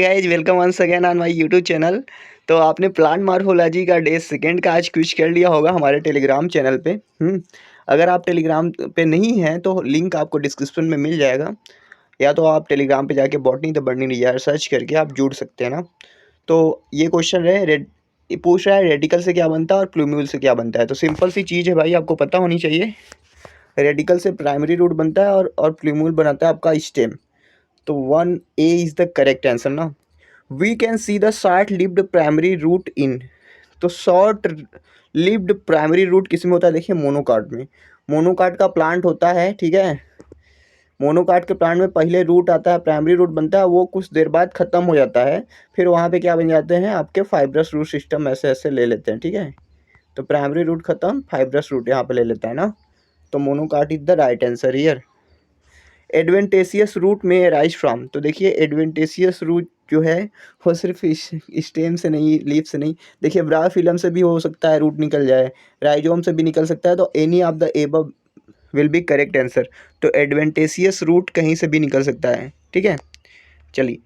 Guys, welcome once again on my YouTube channel. तो आपने plant morphology का day second का आज क्विज कर लिया होगा हमारे टेलीग्राम चैनल पे। अगर आप टेलीग्राम पे नहीं हैं तो लिंक आपको डिस्क्रिप्शन में मिल जाएगा, या तो आप टेलीग्राम पे जाके botany the burning desire search करके आप जुड़ सकते हैं ना। तो ये क्वेश्चन पूछ रहा है रेडिकल से क्या बनता है और प्लूम्यूल से क्या बनता है। तो सिंपल सी चीज़ है भाई, आपको पता होनी चाहिए। रेडिकल से प्राइमरी रूट बनता है और प्लूम्यूल बनाता है आपका स्टेम। तो 1A is the correct answer ना। We can see the short lived primary root in. तो शॉर्ट लिव्ड प्राइमरी रूट किस में होता है? देखिए, मोनोकाट में। मोनोकाट का प्लांट होता है, ठीक है। मोनोकाट के प्लांट में पहले रूट आता है, प्राइमरी रूट बनता है, वो कुछ देर बाद ख़त्म हो जाता है। फिर वहाँ पे क्या बन जाते हैं आपके फाइब्रस रूट सिस्टम, ऐसे ऐसे ले लेते हैं, ठीक है। तो प्राइमरी रूट ख़त्म, फाइब्रस रूट यहाँ पे ले लेता है ना। तो monocot is the right answer here. Adventitious root में राइज फ्रॉम। तो देखिए, एडवेंटेशियस रूट जो है वो सिर्फ स्टेम से नहीं, लीफ से नहीं। देखिए, ब्रायोफिलम से भी हो सकता है रूट निकल जाए, राइजोम से भी निकल सकता है। तो any of the above will be correct answer. तो एडवेंटेशियस रूट कहीं से भी निकल सकता है, ठीक है। चलिए,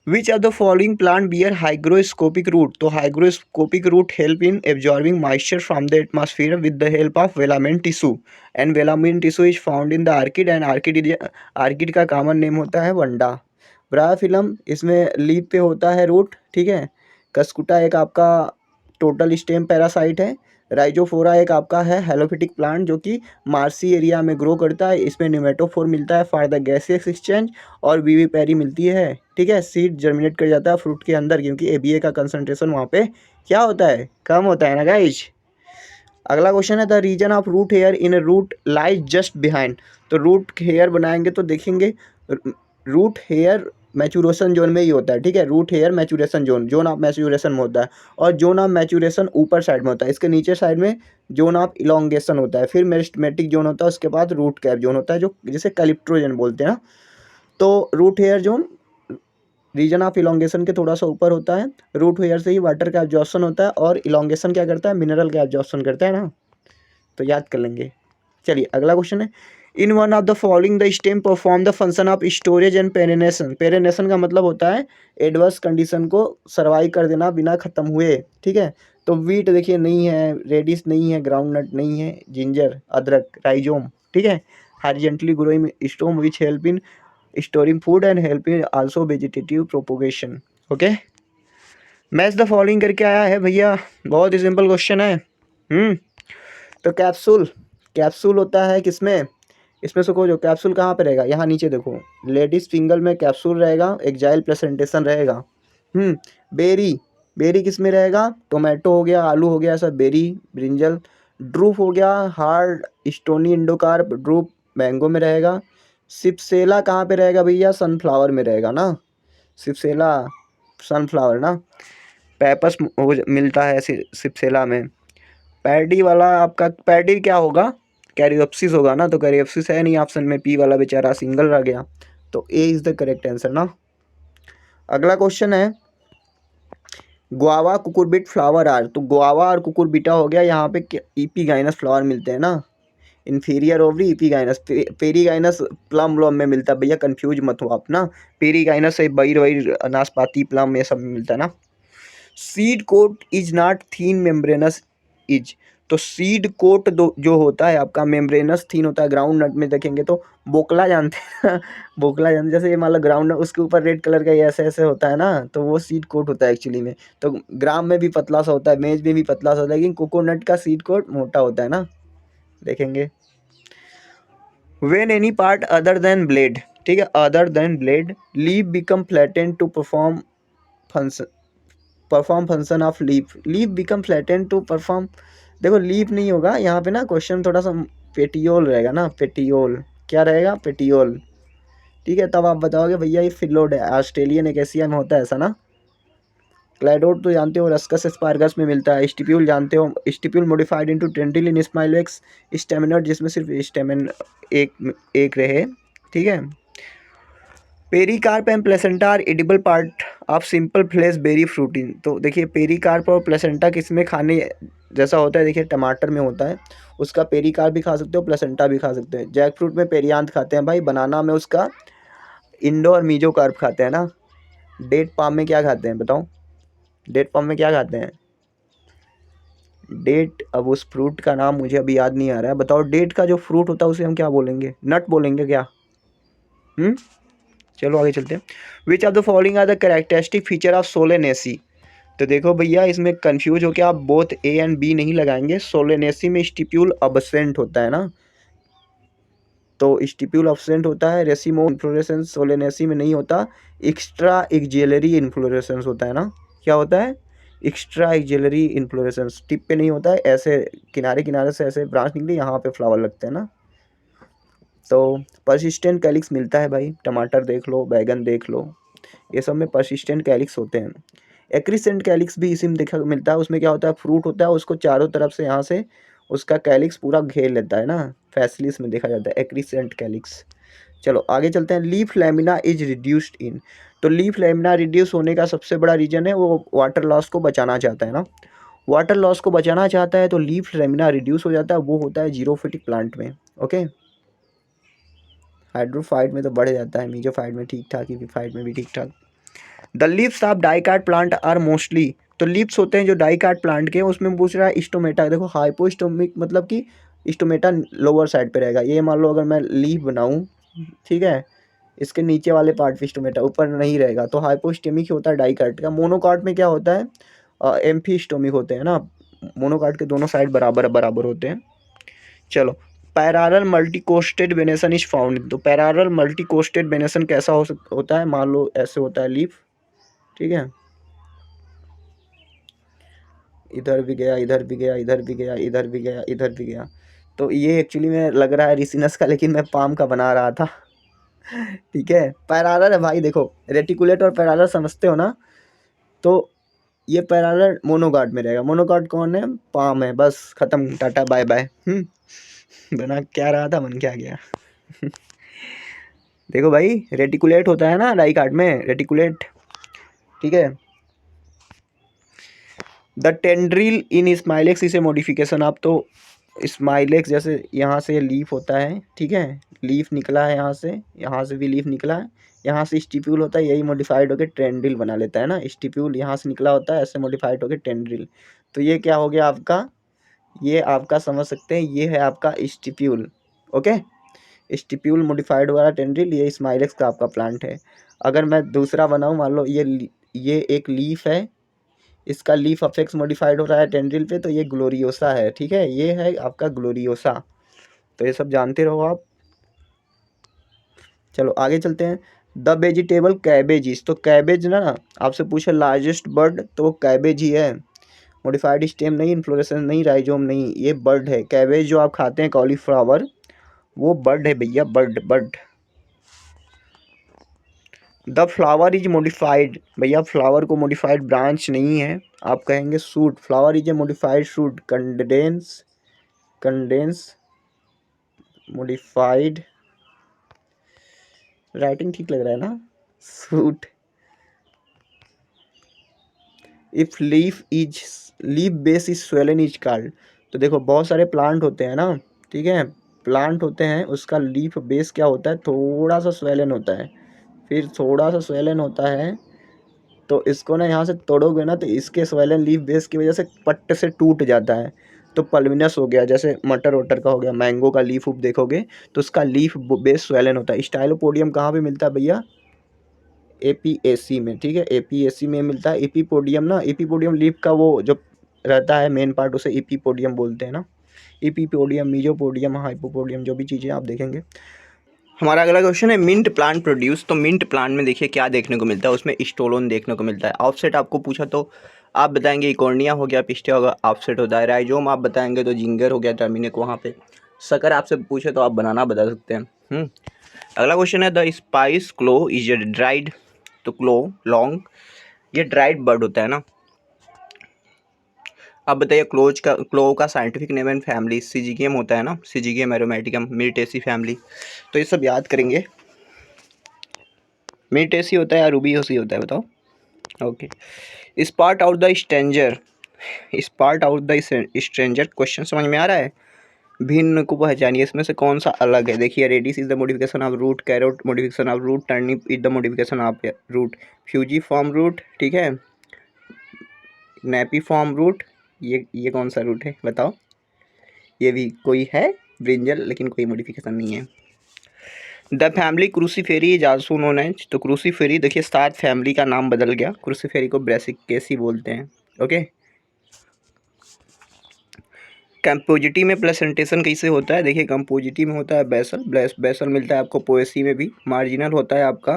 which of the following plant bear hygroscopic root. तो hygroscopic root help in absorbing moisture from the atmosphere with the help of velamen tissue, and velamen tissue is found in the orchid, and orchid का common name होता है वंडा। Bryophyllum इसमें leaf पे होता है root, ठीक है। कस्कुटा एक आपका टोटल स्टेम पैरासाइट है। राइजोफोरा एक आपका है हेलोफिटिक प्लांट जो कि मार्सी एरिया में ग्रो करता है। इसमें निमेटोफोर मिलता है फॉर द गैसियस एक्सचेंज, और विविपेरी मिलती है, ठीक है। सीड जर्मिनेट कर जाता है फ्रूट के अंदर, क्योंकि एबीए का कंसंट्रेशन वहाँ पे क्या होता है? कम होता है ना गाइज। अगला क्वेश्चन है, the region of root hair in root lies just behind. तो रूट हेयर बनाएंगे तो देखेंगे रूट हेयर मैचुरेशन जोन में ही होता है, ठीक है। Root hair maturation zone of maturation में होता है, और जोन ऑफ मैचुरेशन ऊपर साइड में होता है। इसके नीचे साइड में जोन ऑफ इलोंगेशन होता है, फिर मेरिस्टेमेटिक जोन होता है, उसके बाद रूट कैप जोन होता है, जो जिसे कैलिप्ट्रोजन बोलते हैं ना। तो root hair zone region of elongation के थोड़ा सा ऊपर होता है। रूट हेयर से ही वाटर का एब्जॉर्प्शन होता है, और इलोंगेशन क्या करता है? मिनरल का एब्जॉर्प्शन करता है ना। तो याद कर लेंगे। चलिए, अगला क्वेश्चन है, in one of the following the stem perform the function of storage and perennation. Perennation का मतलब होता है एडवर्स कंडीशन को सर्वाइव कर देना बिना खत्म हुए, ठीक है। तो वीट देखिए नहीं है, रेडिस नहीं है, ग्राउंडनट नहीं है, जिंजर, अदरक, राइजोम, ठीक है। Horizontally growing stem which help in storing food and help in also vegetative propagation. Okay, match the following करके आया है भैया, बहुत ही सिंपल क्वेश्चन है। तो कैप्सूल, कैप्सूल होता है किसमें? इसमें से कोई जो कैप्सूल कहाँ पे रहेगा? यहाँ नीचे देखो, लेडीज फिंगर में कैप्सूल रहेगा, एक्जाइल प्लेसेंटेशन रहेगा। बेरी, बेरी किस में रहेगा? टोमेटो हो गया, आलू हो गया, सब बेरी, ब्रिंजल। ड्रूप हो गया hard stony endocarp, drupe mango में रहेगा। सिप्सेला कहाँ पे रहेगा भैया? सनफ्लावर में रहेगा ना, सिप्सेला सनफ्लावर ना। पेपस मिलता है सिप्सेला में। पैडी वाला आपका, पैडी क्या होगा? कैरियोप्सिस होगा ना। तो कैरियोप्सिस है नहीं ऑप्शन में, पी वाला बेचारा सिंगल रह गया। तो ए इज द करेक्ट आंसर ना। अगला क्वेश्चन है, गुआवा कुकुरबिट फ्लावर आर। तो गुआवा और कुकुरबिटा हो गया, यहाँ पे इपीगाइनस फ्लावर मिलते हैं ना। इन्फीरियर ओवरी, इपीगाइनस, पेरीगाइनस प्लम व्लम में मिलता है भैया, कंफ्यूज मत हो आप ना। पेरीगाइनस से बईर वईर नाशपाती प्लम ये सब में मिलता है ना। Seed coat is not thin membranous is. तो सीड कोट जो होता है आपका मेम्ब्रेनस थीन होता है। ग्राउंड नट में देखेंगे तो बोकला जानते हैं बोकला जानते, जैसे ये मान लो ग्राउंड नट, उसके ऊपर रेड कलर का ये ऐसे ऐसे होता है ना, तो वो सीड कोट होता है एक्चुअली में। तो ग्राम में भी पतला सा होता है, मेज में भी पतला सा होता है, लेकिन कोकोनट का सीड कोट मोटा होता है ना। देखेंगे, when any part other than blade, ठीक है, other than blade, leaf become flattened to perform function of leaf. Leaf become flattened to perform, देखो लीफ नहीं होगा यहाँ पे ना, क्वेश्चन थोड़ा सा पेटियोल रहेगा ना। पेटियोल क्या रहेगा? पेटियोल, ठीक है। तब आप बताओगे भैया ये फिलोड है, ऑस्ट्रेलियन एकेसिया में होता है ऐसा ना। क्लाइडोड तो जानते हो रस्कस स्पार्गस में मिलता है। स्टिप्यूल जानते हो, stipule modified into tendril in smilax. Staminate जिसमें सिर्फ स्टेमिन एक रहे, ठीक है। Pericarp and placenta are edible part of simple fleshy berry fruit in. तो देखिए, पेरिकार्प और प्लेसेंटा किसमें खाने जैसा होता है? देखिए, टमाटर में होता है, उसका पेरिकार्प भी खा सकते हो, प्लेसेंटा भी खा सकते हैं। जैक फ्रूट में पेरियांथ खाते हैं भाई, बनाना में उसका इंडो और मीजो कार्प खाते हैं ना। डेट पाम में क्या खाते हैं बताओ, डेट पाम में क्या खाते हैं? डेट, अब उस फ्रूट का नाम मुझे अभी याद नहीं आ रहा है, बताओ डेट का जो फ्रूट होता है उसे हम क्या बोलेंगे? नट बोलेंगे क्या? चलो आगे चलते हैं। Which of the following are the characteristic feature of Solanaceae? तो देखो भैया इसमें कंफ्यूज हो के आप बोथ ए एंड बी नहीं लगाएंगे। सोलेनेसी में स्टिप्यूल अब्सेंट होता है ना, तो स्टिप्यूल अब्सेंट होता है। रेसिमो इन्फ्लोरेसेंस सोलेनेसी में नहीं होता। एक्स्ट्रा एक्जेलरी इन्फ्लोरेसेंस होता है ना, क्या होता है? एक्स्ट्रा एक्जेलरी इन्फ्लोरेसेंस, टिप पे नहीं होता है, ऐसे किनारे किनारे से ऐसे ब्रांच निकली, यहाँ पे फ्लावर लगते हैं ना। तो परसिस्टेंट कैलिक्स मिलता है भाई, टमाटर देख लो, बैगन देख लो, ये सब में परसिस्टेंट कैलिक्स होते हैं। एक्रिसेंट कैलिक्स भी इसी में देखा मिलता है। उसमें क्या होता है, फ्रूट होता है, उसको चारों तरफ से यहाँ से उसका कैलिक्स पूरा घेर लेता है ना, फैसिलिस में देखा जाता है एक्रिसेंट कैलिक्स। चलो आगे चलते हैं। Leaf lamina is reduced in, तो लीफ लैमिना रिड्यूस होने का सबसे बड़ा रीजन है वो वाटर लॉस को बचाना चाहता है ना, वाटर लॉस को बचाना चाहता है तो लीफ लैमिना रिड्यूस हो जाता है, वो होता है जीरोफिटिक प्लांट में। ओके, हाइड्रोफाइट में तो बढ़ जाता है, मीजोफाइट में ठीक ठाक, एपीफाइट में भी ठीक ठाक। The leaves of dicot plant are mostly, तो लीव्स होते हैं जो डाइकाट प्लांट के, उसमें पूछ रहा है स्टोमेटा। देखो हाइपोस्टोमिक मतलब कि स्टोमेटा लोअर साइड पे रहेगा। ये मान लो अगर मैं लीफ बनाऊं, ठीक है, इसके नीचे वाले पार्ट पे स्टोमेटा, ऊपर नहीं रहेगा, तो हाइपोस्टोमिक होता है डाइकाट का। मोनोकाट में क्या होता है, एम्फीस्टोमिक होते हैं ना, मोनोकाट के दोनों साइड बराबर बराबर होते हैं। चलो, पैरालल मल्टीकोस्टेड वेनेसन इज फाउंड, तो पैरालल मल्टीकोस्टेड वेनेसन कैसा होता है, मान लो ऐसे होता है लीफ, ठीक है, इधर भी गया, इधर भी गया, इधर भी गया, इधर भी गया, इधर भी गया। तो ये एक्चुअली में लग रहा है रिसिनस का, लेकिन मैं पाम का बना रहा था। ठीक है, पैरालल है भाई, देखो रेटिकुलेट और पैरालल समझते हो ना, तो ये पैरालल मोनोकाट में रहेगा। मोनोकाट कौन है, पाम है, बस खत्म, टाटा बाय बाय। बना क्या रहा था, मन क्या गया। देखो भाई रेटिकुलेट होता है ना डाइकाट में, रेटिकुलेट, ठीक है। द टेंड्रिल इन स्माइलेक्स इसे मॉडिफिकेशन, आप तो स्माइलेक्स जैसे यहाँ से लीफ होता है, ठीक है, लीफ निकला है यहाँ से भी लीफ निकला है, यहाँ से स्टिप्यूल होता है, यही मॉडिफाइड होकर टेंड्रिल बना लेता है ना, स्टिप्यूल यहाँ से निकला होता है, ऐसे मॉडिफाइड होकर टेंड्रिल। तो ये क्या हो गया आपका, ये आपका समझ सकते हैं, ये है आपका स्टिप्यूल। ओके, स्टिप्यूल मॉडिफाइड वाला टेंड्रिल, ये स्माइलेक्स का आपका प्लांट है। अगर मैं दूसरा बनाऊँ, मान लो ये एक लीफ है, इसका लीफ अफेक्स मॉडिफाइड हो रहा है टेंड्रिल पे, तो ये ग्लोरियोसा है, ठीक है, ये है आपका ग्लोरियोसा। तो ये सब जानते रहो आप। चलो आगे चलते हैं। द वेजिटेबल कैबेजिस, तो कैबेज ना आपसे पूछे लार्जेस्ट बर्ड, तो वो कैबेज ही है। मॉडिफाइड स्टेम नहीं, इन्फ्लोरेसेंस नहीं, राइजोम नहीं, ये बर्ड है। कैबेज जो आप खाते हैं कॉलीफ्लावर, वो बर्ड है भैया, bird bird. The flower is modified, भैया फ्लावर को मॉडिफाइड ब्रांच नहीं है, आप कहेंगे shoot. Flower is a modified shoot, condense modified, writing ठीक लग रहा है ना, shoot. If leaf base is swollen is called, तो देखो बहुत सारे प्लांट होते हैं ना, ठीक है, प्लांट होते हैं, उसका लीफ बेस क्या होता है, थोड़ा सा स्वेलन होता है, फिर थोड़ा सा स्वेलन होता है, तो इसको ना यहाँ से तोड़ोगे ना, तो इसके स्वेलन लीफ बेस की वजह से पट्ट से टूट जाता है, तो पल्मिनस हो गया। जैसे मटर वटर का हो गया, मैंगो का लीफ उप देखोगे तो उसका लीफ बेस स्वेलन होता है। स्टाइलोपोडियम कहाँ पे मिलता है भैया, एपीएसी में, ठीक है, एपीएसी में मिलता है। एपीपोडियम ना, एपीपोडियम लीफ का वो जो रहता है मेन पार्ट, उसे एपीपोडियम बोलते हैं ना। एपीपोडियम, मीजोपोडियम, हाइपोपोडियम, जो भी चीज़ें आप देखेंगे। हमारा अगला क्वेश्चन है मिंट प्लांट प्रोड्यूस, तो मिंट प्लांट में देखिए क्या देखने को मिलता है, उसमें स्टोलोन देखने को मिलता है। ऑफसेट आपको पूछा तो आप बताएंगे इकोर्निया हो गया, पिस्टे होगा, ऑफसेट होता है। राइजोम आप बताएंगे तो जिंगर हो गया, टर्मिनेक वहाँ पे। सकर आपसे पूछे तो आप बनाना बता सकते हैं। अगला क्वेश्चन है the spice clove is dried, तो क्लो लॉन्ग, ये ड्राइड बर्ड होता है ना। आप बताइए क्लो का scientific name and family, Syzygium होता है ना, सिजिगियम एरोमेटिकम, मिर्टेसी फैमिली। तो ये सब याद करेंगे। मिर्टेसी होता है या रूबियोसी होता है, बताओ। Okay, spot out the stranger, spot out the stranger, question समझ में आ रहा है। भिन्न को पहचानिए, इसमें से कौन सा अलग है। देखिए, radish is the modification of root, carrot modification of root, turnip is the modification of root, fusiform root, ठीक है, नेपीफॉर्म रूट, ये कौन सा रूट है बताओ। ये भी कोई है ब्रिंजल, लेकिन कोई मॉडिफिकेशन नहीं है। The family Cruciferae is also known as, तो क्रूसीफेरी देखिए 7 फैमिली का नाम बदल गया, क्रूसीफेरी को ब्रेसिकेसी बोलते हैं। ओके, कंपोजिटी में प्लेसेंटेशन कैसे होता है, देखिए कंपोजिटी में होता है बेसल, बेसल मिलता है आपको पोएसी में भी, मार्जिनल होता है आपका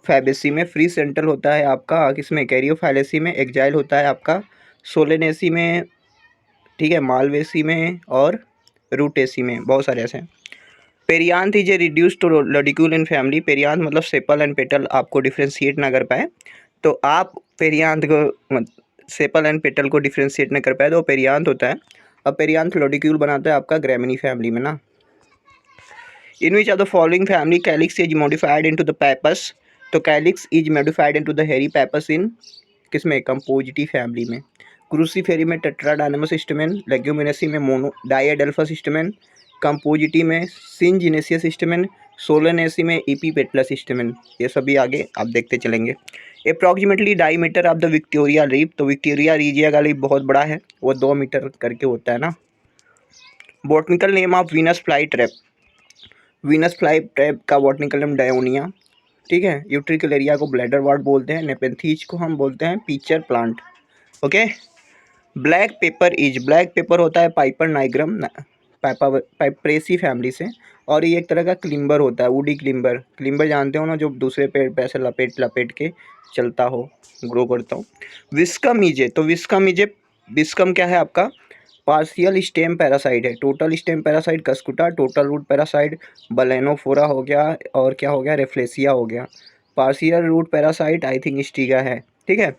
फैबेसी में, फ्री सेंट्रल होता है आपका किसमें, कैरियोफैलेसी में, एक्जाइल होता है आपका सोलेनेसी में, ठीक है, मालवेसी में और रूटेसी में, बहुत सारे ऐसे हैं। Perianth is a reduced to lodicule in family, perianth मतलब सेपल एंड पेटल आपको डिफ्रेंशिएट ना कर पाए, तो आप पेरियांथ को सेपल एंड पेटल को डिफ्रेंशिएट ना कर पाए तो पेरियांथ होता है। अब पेरियांथ लॉडिक्यूल बनाता है आपका ग्रेमिनी फैमिली में ना। In which of the following family calyx is modified into the pappus, तो calyx is modified into the hairy pappus in किसमें, कंपोजिटी फैमिली में। क्रूसीफेरी में टेट्राडाइनमस स्टेमेन, लेग्यूमिनेसी में मोनो डाइएडल्फस स्टेमेन, कंपोजिटी में syngenesious stamen, Solanaceae में इपीपेटलस stamen. ये सभी आगे आप देखते चलेंगे। Approximately diameter of the Victoria leaf, तो विक्टोरिया रीजिया का लीफ बहुत बड़ा है, वो 2 मीटर करके होता है ना। Botanical name of Venus fly trap, Venus fly trap का बॉटनिकल नेम डायोनिया, ठीक है। यूट्रिकुलेरिया को ब्लैडर वार्ड बोलते हैं, नेपेंथीज को हम बोलते हैं pitcher plant. Okay, black pepper is, black pepper होता है पाइपर नाइग्रम पाइपरेसी फैमिली से, और ये एक तरह का क्लिम्बर होता है, वुडी क्लिम्बर, क्लिम्बर जानते हो ना, जो दूसरे पेड़ पे ऐसे लपेट लपेट के चलता हो, ग्रो करता हो। विस्कम इजे, तो विस्कम इजे, विस्कम क्या है आपका, पार्शियल स्टेम पैरासाइट है, total stem parasite Cuscuta, total root parasite Balanophora हो गया, और क्या हो गया, रेफ्लेसिया हो गया। Partial root parasite I think Striga है, ठीक है।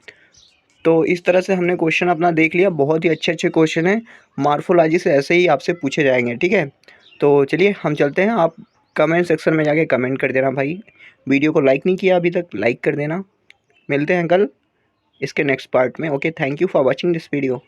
तो इस तरह से हमने क्वेश्चन अपना देख लिया, बहुत ही अच्छे अच्छे क्वेश्चन हैं, मार्फोलॉजी से ऐसे ही आपसे पूछे जाएंगे, ठीक है। तो चलिए हम चलते हैं, आप कमेंट सेक्शन में जाके कमेंट कर देना भाई, वीडियो को लाइक नहीं किया अभी तक, लाइक कर देना। मिलते हैं कल इसके नेक्स्ट पार्ट में। Okay, thank you for watching this video.